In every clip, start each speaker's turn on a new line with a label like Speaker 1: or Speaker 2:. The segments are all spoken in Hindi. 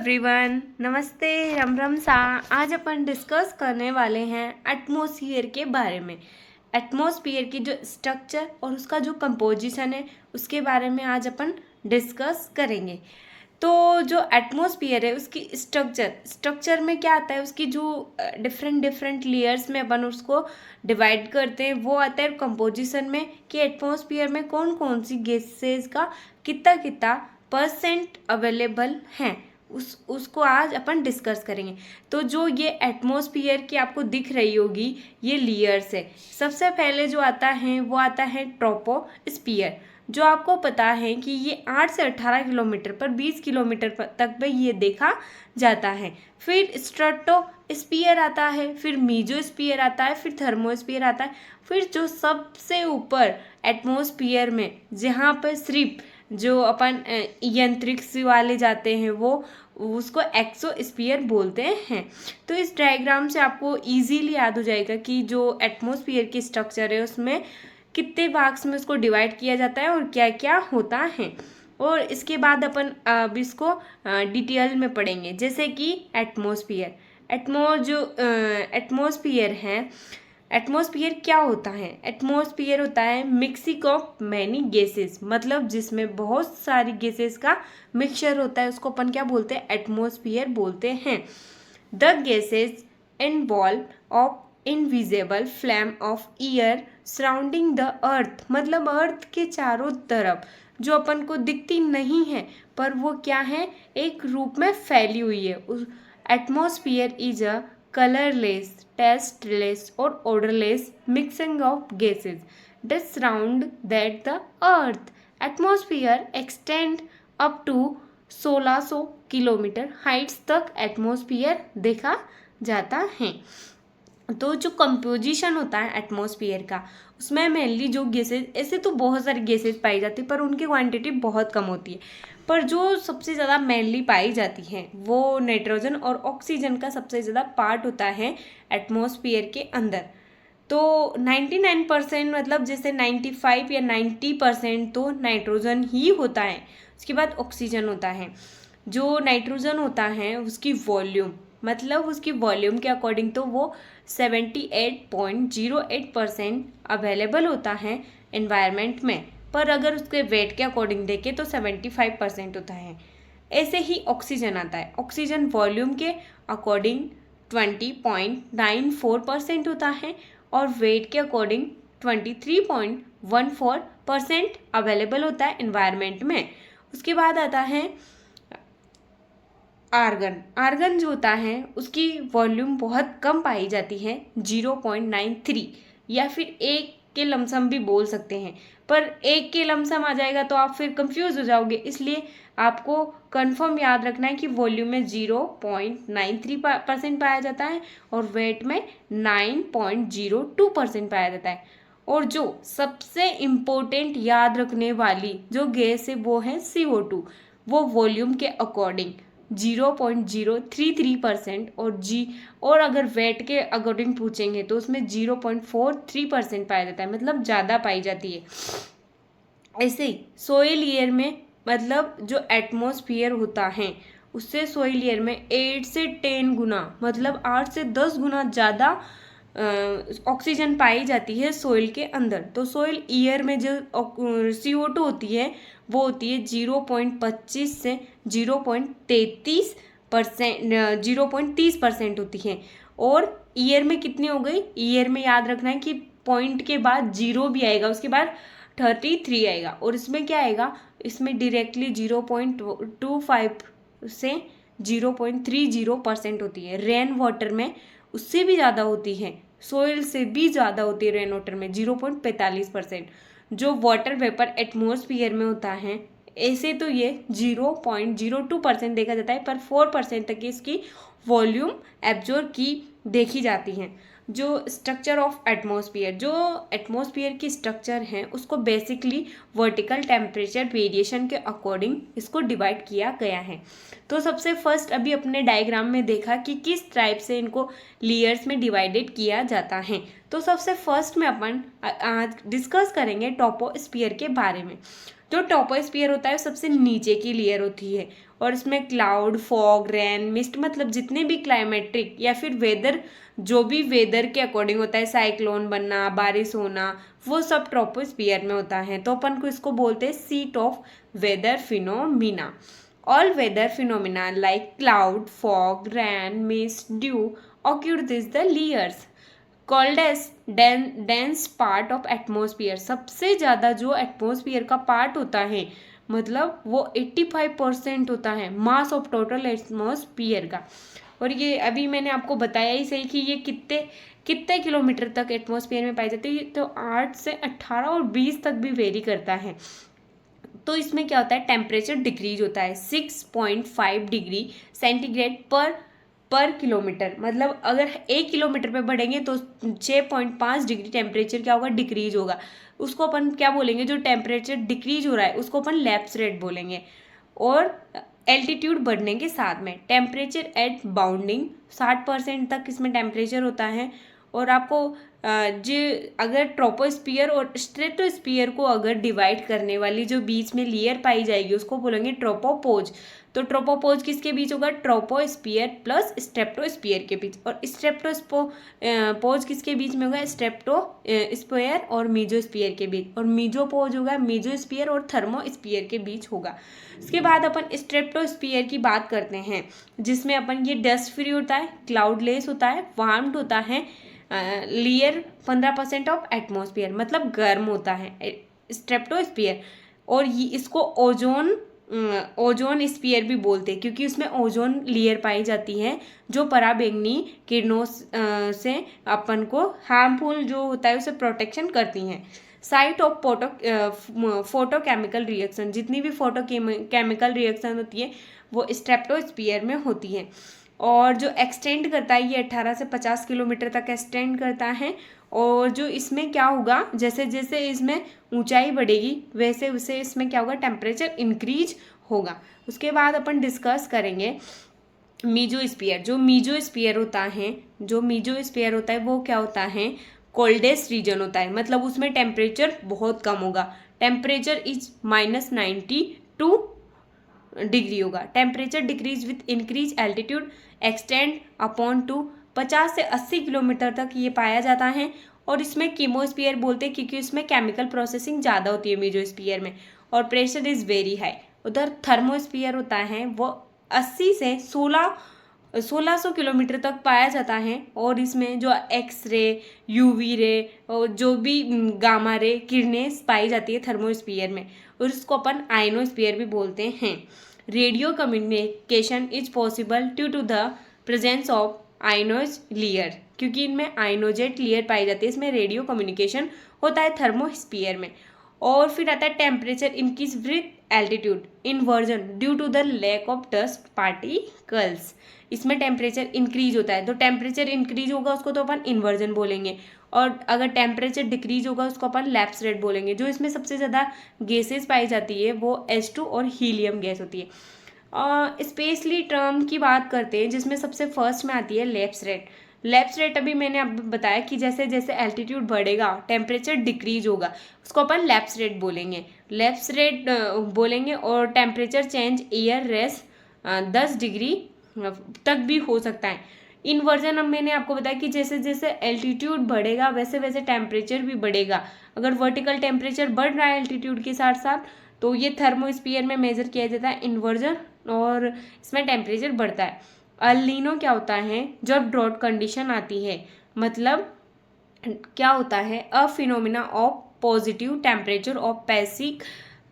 Speaker 1: एवरीवन, नमस्ते, राम राम सा। आज अपन डिस्कस करने वाले हैं एटमॉस्फेयर के बारे में। एटमॉस्फेयर की जो स्ट्रक्चर और उसका जो कंपोजिशन है उसके बारे में आज अपन डिस्कस करेंगे। तो जो एटमॉस्फेयर है उसकी स्ट्रक्चर में क्या आता है, उसकी जो डिफरेंट लेयर्स में अपन उसको डिवाइड करते हैं वो आता है कंपोजिशन में, कि एटमॉस्फेयर में कौन कौन सी गैसेस का कितना परसेंट अवेलेबल हैं, उसको आज अपन डिस्कस करेंगे। तो जो ये एटमॉस्फेयर की आपको दिख रही होगी ये लेयर्स है। सबसे पहले जो आता है वो आता है ट्रोपोस्फियर, जो आपको पता है कि ये 8 से 18 किलोमीटर पर 20 किलोमीटर तक में ये देखा जाता है। फिर स्ट्रेटोस्फियर आता है, फिर मीजोस्फियर आता है, फिर थर्मोस्फियर आता है, फिर जो सबसे ऊपर एटमॉस्फेयर में जहाँ पर सिर्फ जो अपन यंत्रिक्स वाले जाते हैं वो उसको एक्सोस्फीयर बोलते हैं। तो इस डायग्राम से आपको इजीली याद हो जाएगा कि जो एटमॉस्फेयर की स्ट्रक्चर है उसमें कितने भाग्स में उसको डिवाइड किया जाता है और क्या क्या होता है। और इसके बाद अपन अब इसको डिटेल में पढ़ेंगे, जैसे कि एटमॉस्फेयर है। एटमॉस्फेयर क्या होता है? एटमॉस्फेयर होता है मिक्सिंग ऑफ मैनी गैसेस, मतलब जिसमें बहुत सारी गैसेस का मिक्सचर होता है, उसको अपन क्या बोलते हैं? एटमॉस्फेयर बोलते हैं। The gases involve of invisible flame of air surrounding the earth, मतलब अर्थ के चारों तरफ जो अपन को दिखती नहीं है पर वो क्या है, एक रूप में फैली हुई है। Atmosphere is a colorless, tasteless or odorless mixing of gases that surround the earth. Atmosphere extend up to 1600 kilometre Heights तक एटमॉस्फेयर देखा जाता है। तो जो कंपोजिशन होता है एटमॉस्फेयर का, उसमें मेनली जो गैसेस, ऐसे तो बहुत सारी गैसेस पाई जाती है पर उनकी क्वांटिटी बहुत कम होती है, पर जो सबसे ज़्यादा मेनली पाई जाती हैं वो नाइट्रोजन और ऑक्सीजन का सबसे ज़्यादा पार्ट होता है एटमॉस्फेयर के अंदर। तो 99% मतलब जैसे 95 या 90% तो नाइट्रोजन ही होता है। उसके बाद ऑक्सीजन होता है। जो नाइट्रोजन होता है उसकी वॉल्यूम, मतलब उसकी वॉल्यूम के अकॉर्डिंग तो वो 78.08% अवेलेबल होता है एनवायरनमेंट में, पर अगर उसके वेट के अकॉर्डिंग देखें तो 75% होता है। ऐसे ही ऑक्सीजन आता है। ऑक्सीजन वॉल्यूम के अकॉर्डिंग 20.94% होता है और वेट के अकॉर्डिंग 23.14% अवेलेबल होता है एनवायरनमेंट में। उसके बाद आता है आर्गन जो होता है उसकी वॉल्यूम बहुत कम पाई जाती है, 0.93, या फिर एक के लमसम भी बोल सकते हैं, पर एक के लमसम आ जाएगा तो आप फिर कंफ्यूज हो जाओगे, इसलिए आपको कंफर्म याद रखना है कि वॉल्यूम में 0.93% पाया जाता है और वेट में 9.02% पाया जाता है। और जो सबसे इम्पोर्टेंट याद रखने वाली जो गैस है वो है CO2, वो वॉल्यूम के अकॉर्डिंग 0.033% और अगर वेट के अकॉर्डिंग पूछेंगे तो उसमें 0.43% पाया जाता है, मतलब ज़्यादा पाई जाती है। ऐसे ही सोइल ईयर में, मतलब जो एटमॉस्फेयर होता है उससे सोइल ईयर में 8 से 10 गुना, मतलब 8 से 10 गुना ज़्यादा ऑक्सीजन पाई जाती है सोइल के अंदर। तो सोइल ईयर में जो CO2 होती है वो होती है 0.25 से 0.30% होती है। और ईयर में कितनी हो गई? ईयर में याद रखना है कि पॉइंट के बाद 0 भी आएगा, उसके बाद 33 आएगा, और इसमें क्या आएगा, इसमें डायरेक्टली 0.25 से 0.30% होती है। रेन वाटर में उससे भी ज़्यादा होती है, सोइल से भी ज़्यादा होती है रेन वाटर में 0.45%। जो वाटर वेपर एटमॉस्फेयर में होता है ऐसे तो ये 0.02% देखा जाता है, पर 4% तक इसकी वॉल्यूम एब्जॉर्ब की देखी जाती है। जो स्ट्रक्चर ऑफ एटमॉस्फेयर, जो एटमॉस्फेयर की स्ट्रक्चर है उसको बेसिकली वर्टिकल टेम्परेचर वेरिएशन के अकॉर्डिंग इसको डिवाइड किया गया है। तो सबसे फर्स्ट अभी अपने डायग्राम में देखा कि किस टाइप से इनको लेयर्स में डिवाइडेड किया जाता है। तो सबसे फर्स्ट में अपन आज डिस्कस करेंगे ट्रोपोस्फियर के बारे में। जो ट्रोपोस्फियर होता है सबसे नीचे की लेयर होती है और इसमें क्लाउड, फॉग, रेन, मिस्ट मतलब जितने भी क्लाइमेट्रिक या फिर वेदर, जो भी वेदर के अकॉर्डिंग होता है, साइक्लोन बनना, बारिश होना, वो सब ट्रोपोस्फियर में होता है। तो अपन को इसको बोलते हैं seat of weather phenomena. All weather phenomena like cloud, fog, rain, mist, dew occur this the layers called as dense part of atmosphere. सबसे ज़्यादा जो एटमोसफियर का पार्ट होता है, मतलब वो 85% होता है मास ऑफ टोटल एटमोसफियर का। और ये अभी मैंने आपको बताया ही सही कि ये कितने कितने किलोमीटर तक एटमोसफियर में पाई जाती है। तो 8 से 18 और 20 तक भी वेरी करता है। तो इसमें क्या होता है, टेम्परेचर डिक्रीज होता है 6.5 डिग्री सेंटीग्रेड पर किलोमीटर। मतलब अगर 1 किलोमीटर पे बढ़ेंगे तो 6.5 डिग्री टेम्परेचर क्या होगा, डिक्रीज होगा। उसको अपन क्या बोलेंगे, जो टेम्परेचर डिक्रीज हो रहा है उसको अपन लैप्स रेट बोलेंगे। और एल्टीट्यूड बढ़ने के साथ में टेम्परेचर एट बाउंडिंग 60% तक इसमें टेम्परेचर होता है। और आपको जो अगर ट्रोपोस्फियर और स्ट्रेटोस्फियर को अगर डिवाइड करने वाली जो बीच में लेयर पाई जाएगी उसको बोलेंगे ट्रोपोपोज। तो ट्रोपोपोज किसके बीच होगा, ट्रोपोस्फियर प्लस स्ट्रेप्टोस्फियर के बीच। और स्ट्रेप्टोपोज किसके बीच में होगा, स्ट्रेप्टोस्फियर और मीजोस्फियर के बीच। और मीजोपोज होगा मीजोस्फियर और थर्मोस्फियर के बीच होगा। इसके बाद अपन स्ट्रेप्टोस्फियर की बात करते हैं, जिसमें अपन ये डस्ट फ्री होता है, क्लाउडलेस होता है, वार्म्ड होता है, लेयर 15% ऑफ एटमॉस्फेयर मतलब गर्म होता है स्ट्रेप्टोस्फियर। और ये इसको ओजोन स्फीयर भी बोलते हैं, क्योंकि उसमें ओजोन लेयर पाई जाती है जो पराबैंगनी किरणों से अपन को हार्मफुल जो होता है उसे प्रोटेक्शन करती हैं। साइट ऑफ फोटोकेमिकल रिएक्शन, जितनी भी फोटोकेमिकल रिएक्शन होती है वो स्ट्रेप्टोस्फियर में होती है। और जो एक्सटेंड करता है ये 18 से 50 किलोमीटर तक एक्सटेंड करता है। और जो इसमें क्या होगा, जैसे जैसे इसमें ऊंचाई बढ़ेगी वैसे वैसे इसमें क्या होगा, टेम्परेचर इंक्रीज होगा। उसके बाद अपन डिस्कस करेंगे मीजोस्फीयर। जो मीजोस्फीयर होता है वो क्या होता है, कोल्डेस्ट रीजन होता है। मतलब उसमें टेम्परेचर बहुत कम होगा, टेम्परेचर इज -92 डिग्री होगा। Temperature decrease with increase altitude extend upon two 50 से 80 किलोमीटर तक ये पाया जाता है। और इसमें कीमोस्फीयर बोलते हैं क्योंकि उसमें केमिकल प्रोसेसिंग ज़्यादा होती है मीजोस्फीयर में। और प्रेशर इज़ वेरी हाई। उधर थर्मोस्फीयर होता है वो 80 से 1600 किलोमीटर तक पाया जाता है। और इसमें जो एक्स रे, यूवी रे और जो भी गामा रे किरणें पाई जाती है थर्मोस्फीयर में, और इसको अपन आयनोस्फीयर भी बोलते हैं। Radio communication is possible due to the presence of ions layer, क्योंकि इनमें आयनोजेट लेयर पाई जाती है, इसमें रेडियो कम्युनिकेशन होता है थर्मोस्फीयर में। और फिर आता है temperature increase with altitude inversion due to the lack of dust particles. इसमें टेम्परेचर इंक्रीज होता है, तो टेम्परेचर इंक्रीज होगा उसको तो अपन इन्वर्जन बोलेंगे। और अगर टेम्परेचर डिक्रीज होगा उसको अपन लैप्स रेट बोलेंगे। जो इसमें सबसे ज़्यादा गैसेस पाई जाती है वो H2 और हीलियम गैस होती है। स्पेशली टर्म की बात करते हैं जिसमें सबसे फर्स्ट में आती है लैप्स रेट। लैप्स रेट अभी मैंने अब बताया कि जैसे जैसे एल्टीट्यूड बढ़ेगा टेम्परेचर डिक्रीज होगा, उसको अपन लैप्स रेट बोलेंगे। लैप्स रेट बोलेंगे। और टेम्परेचर चेंज ईयर रेस 10 डिग्री तक भी हो सकता है। इन्वर्जन अब मैंने आपको बताया कि जैसे जैसे एल्टीट्यूड बढ़ेगा वैसे वैसे टेम्परेचर भी बढ़ेगा। अगर वर्टिकल टेम्परेचर बढ़ रहा है एल्टीट्यूड के साथ साथ तो ये थर्मोस्फीयर में मेजर किया जाता है इन्वर्जन, और इसमें टेम्परेचर बढ़ता है। अल नीनो क्या होता है, जब ड्रॉट कंडीशन आती है, मतलब क्या होता है, a phenomena of positive temperature of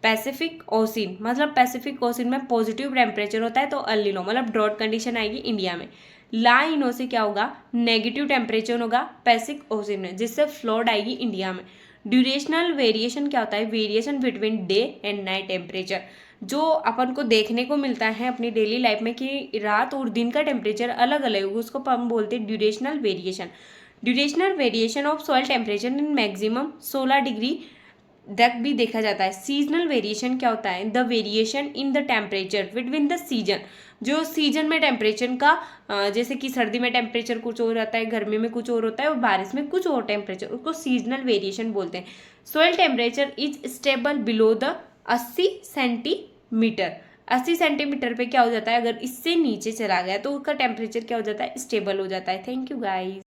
Speaker 1: Pacific ocean. मतलब पैसिफिक ओशियन में पॉजिटिव टेम्परेचर होता है तो अल नीनो मतलब ड्रॉट कंडीशन आएगी इंडिया में। ला इनो से क्या होगा, नेगेटिव टेम्परेचर होगा पैसिफिक ओशियन में, जिससे फ्लड आएगी इंडिया में। ड्यूरेशनल वेरिएशन क्या होता है, variation between day and night temperature. जो अपन को देखने को मिलता है अपनी डेली लाइफ में कि रात और दिन का टेम्परेचर अलग अलग होगा, उसको हम बोलते हैं durational variation. Durational variation of soil temperature in maximum 16 डिग्री तक भी देखा जाता है। सीजनल वेरिएशन क्या होता है, the variation in the temperature between the season. जो सीजन में टेम्परेचर का जैसे कि सर्दी में टेम्परेचर कुछ और रहता है, गर्मी में कुछ और होता है और बारिश में कुछ और टेम्परेचर, उसको सीजनल वेरिएशन बोलते हैं। Soil temperature is stable below the 80 centimetre. 80 centimetre पे क्या हो जाता है, अगर इससे नीचे चला गया तो उसका टेम्परेचर क्या हो जाता है, स्टेबल हो जाता है। Thank you guys.